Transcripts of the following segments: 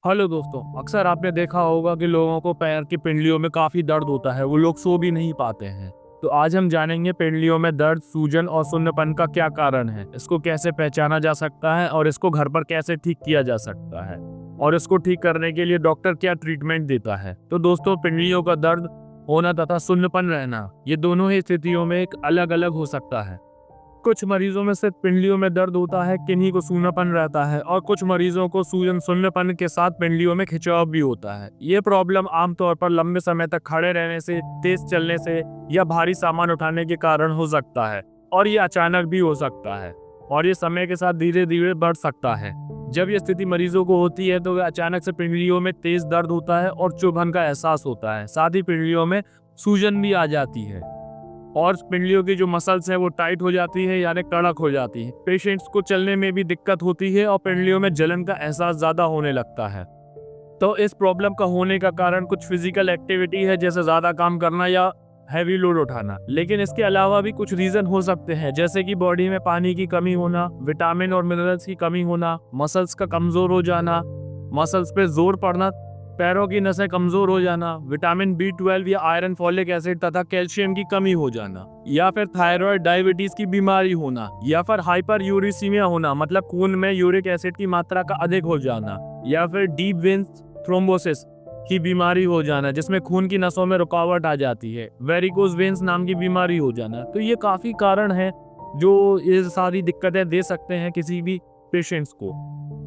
Hello दोस्तों, अक्सर आपने देखा होगा कि लोगों को पैर की पिंडलियों में काफ़ी दर्द होता है, वो लोग सो भी नहीं पाते हैं। तो आज हम जानेंगे पिंडलियों में दर्द, सूजन और सुन्नपन का क्या कारण है, इसको कैसे पहचाना जा सकता है और इसको घर पर कैसे ठीक किया जा सकता है और इसको ठीक करने के लिए डॉक्टर क्या ट्रीटमेंट देता है। तो दोस्तों, पिंडलियों का दर्द होना तथा सुन्नपन रहना, ये दोनों ही स्थितियों में एक अलग अलग हो सकता है। कुछ मरीजों में सिर्फ पिंडलियों में दर्द होता है, किन्हीं को सूनापन रहता है और कुछ मरीजों को सूजन सुन्नपन के साथ पिंडलियों में खिंचाव भी होता है। ये प्रॉब्लम आमतौर पर लंबे समय तक खड़े रहने से, तेज चलने से या भारी सामान उठाने के कारण हो सकता है और ये अचानक भी हो सकता है और ये समय के साथ धीरे धीरे बढ़ सकता है। जब ये स्थिति मरीजों को होती है तो अचानक से पिंडलियों में तेज दर्द होता है और चुभन का एहसास होता है, साथ ही पिंडलियों में सूजन भी आ जाती है और पिंडलियों की जो मसल्स है वो टाइट हो जाती है, यानी कड़क हो जाती है। पेशेंट्स को चलने में भी दिक्कत होती है और पिंडलियों में जलन का एहसास ज्यादा होने लगता है। तो इस प्रॉब्लम का होने का कारण कुछ फिजिकल एक्टिविटी है, जैसे ज्यादा काम करना या हैवी लोड उठाना, लेकिन इसके अलावा भी कुछ रीजन हो सकते हैं, जैसे कि बॉडी में पानी की कमी होना, विटामिन और मिनरल्स की कमी होना, मसल्स का कमजोर हो जाना, मसल्स पे जोर पड़ना, पैरों की नसें कमजोर हो जाना, विटामिन B12 या आयरन, फॉलिक एसिड तथा कैल्शियम की कमी हो जाना, या फिर थायराइड, डायबिटीज की बीमारी होना, या फिर हाइपर यूरिसीमिया होना, मतलब खून में यूरिक एसिड की मात्रा का अधिक हो जाना, या फिर डीप वेन्स थ्रोम्बोसिस की बीमारी हो जाना, जिसमें खून की नसों में रुकावट आ जाती है, वेरिकोज वेन्स नाम की बीमारी हो जाना। तो ये काफी कारण है जो ये सारी दिक्कतें दे सकते हैं किसी भी पेशेंट्स को।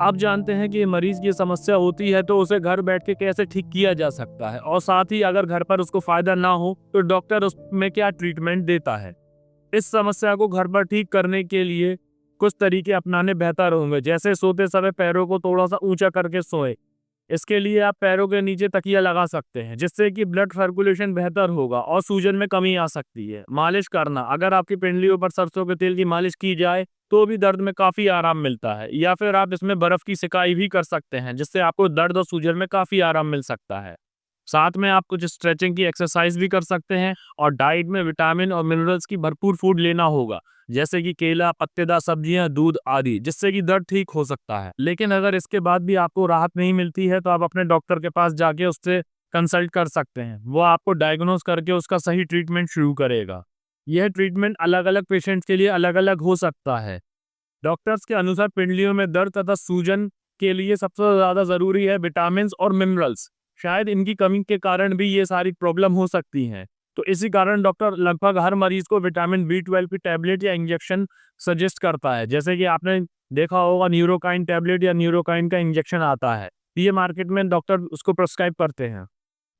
आप जानते हैं कि मरीज की समस्या होती है तो उसे घर बैठ के कैसे ठीक किया जा सकता है, और साथ ही अगर घर पर उसको फायदा ना हो तो डॉक्टर उसमें क्या ट्रीटमेंट देता है। इस समस्या को घर पर ठीक करने के लिए कुछ तरीके अपनाने बेहतर होंगे, जैसे सोते समय पैरों को थोड़ा सा ऊंचा करके सोए। इसके लिए आप पैरों के नीचे तकिया लगा सकते हैं, जिससे कि ब्लड सर्कुलेशन बेहतर होगा और सूजन में कमी आ सकती है। मालिश करना, अगर आपकी पिंडलियों पर सरसों के तेल की मालिश की जाए तो भी दर्द में काफी आराम मिलता है, या फिर आप इसमें बर्फ की सिकाई भी कर सकते हैं, जिससे आपको दर्द और सूजन में काफी आराम मिल सकता है। साथ में आप कुछ स्ट्रेचिंग की एक्सरसाइज भी कर सकते हैं और डाइट में विटामिन और मिनरल्स की भरपूर फूड लेना होगा, जैसे कि केला, पत्तेदार सब्जियां, दूध आदि, जिससे कि दर्द ठीक हो सकता है। लेकिन अगर इसके बाद भी आपको राहत नहीं मिलती है तो आप अपने डॉक्टर के पास जाके उससे कंसल्ट कर सकते हैं, वो आपको डायग्नोज करके उसका सही ट्रीटमेंट शुरू करेगा। यह ट्रीटमेंट अलग अलग पेशेंट्स के लिए अलग अलग हो सकता है। डॉक्टर्स के अनुसार पिंडलियों में दर्द तथा सूजन के लिए सबसे ज्यादा जरूरी है विटामिन और मिनरल्स। शायद इनकी कमी के कारण भी ये सारी प्रॉब्लम हो सकती हैं। तो इसी कारण डॉक्टर लगभग हर मरीज को विटामिन B12 की टैबलेट या इंजेक्शन सजेस्ट करता है, जैसे कि आपने देखा होगा न्यूरोकाइन टैबलेट या न्यूरोकाइन का इंजेक्शन आता है, ये मार्केट में डॉक्टर उसको प्रेस्क्राइब करते हैं।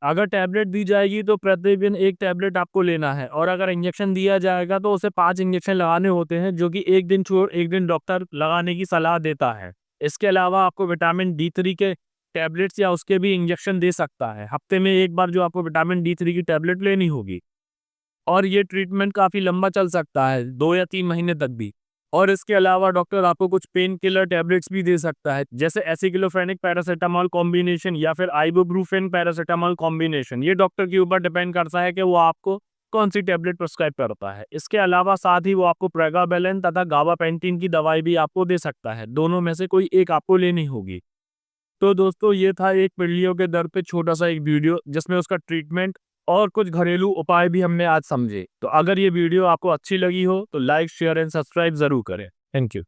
अगर टैबलेट दी जाएगी तो प्रतिदिन एक टैबलेट आपको लेना है, और अगर इंजेक्शन दिया जाएगा तो उसे 5 इंजेक्शन लगाने होते हैं, जो कि एक दिन छोड़ एक दिन डॉक्टर लगाने की सलाह देता है। इसके अलावा आपको विटामिन D3 के टैबलेट्स या उसके भी इंजेक्शन दे सकता है, हफ्ते में एक बार, जो आपको विटामिन D3 की टैबलेट लेनी होगी। और ये ट्रीटमेंट काफ़ी लंबा चल सकता है, 2 या 3 महीने तक भी। और इसके अलावा डॉक्टर आपको कुछ पेन किलर टैबलेट्स भी दे सकता है, जैसे एसिक्लोफेनिक पैरासिटामोल कॉम्बिनेशन या फिर आइबुप्रोफेन पैरासिटामोल कॉम्बिनेशन। ये डॉक्टर के ऊपर डिपेंड करता है कि वो आपको कौन सी टैबलेट प्रिस्क्राइब करता है। इसके अलावा साथ ही वो आपको प्रेगाबेलेन तथा गाबापेंटिन की दवाई भी आपको दे सकता है, दोनों में से कोई एक आपको लेनी होगी। तो दोस्तों, ये था एक पिल्लियों के दर्द पे छोटा सा एक वीडियो, जिसमें उसका ट्रीटमेंट और कुछ घरेलू उपाय भी हमने आज समझे। तो अगर ये वीडियो आपको अच्छी लगी हो तो लाइक, शेयर एंड सब्सक्राइब जरूर करें। Thank you.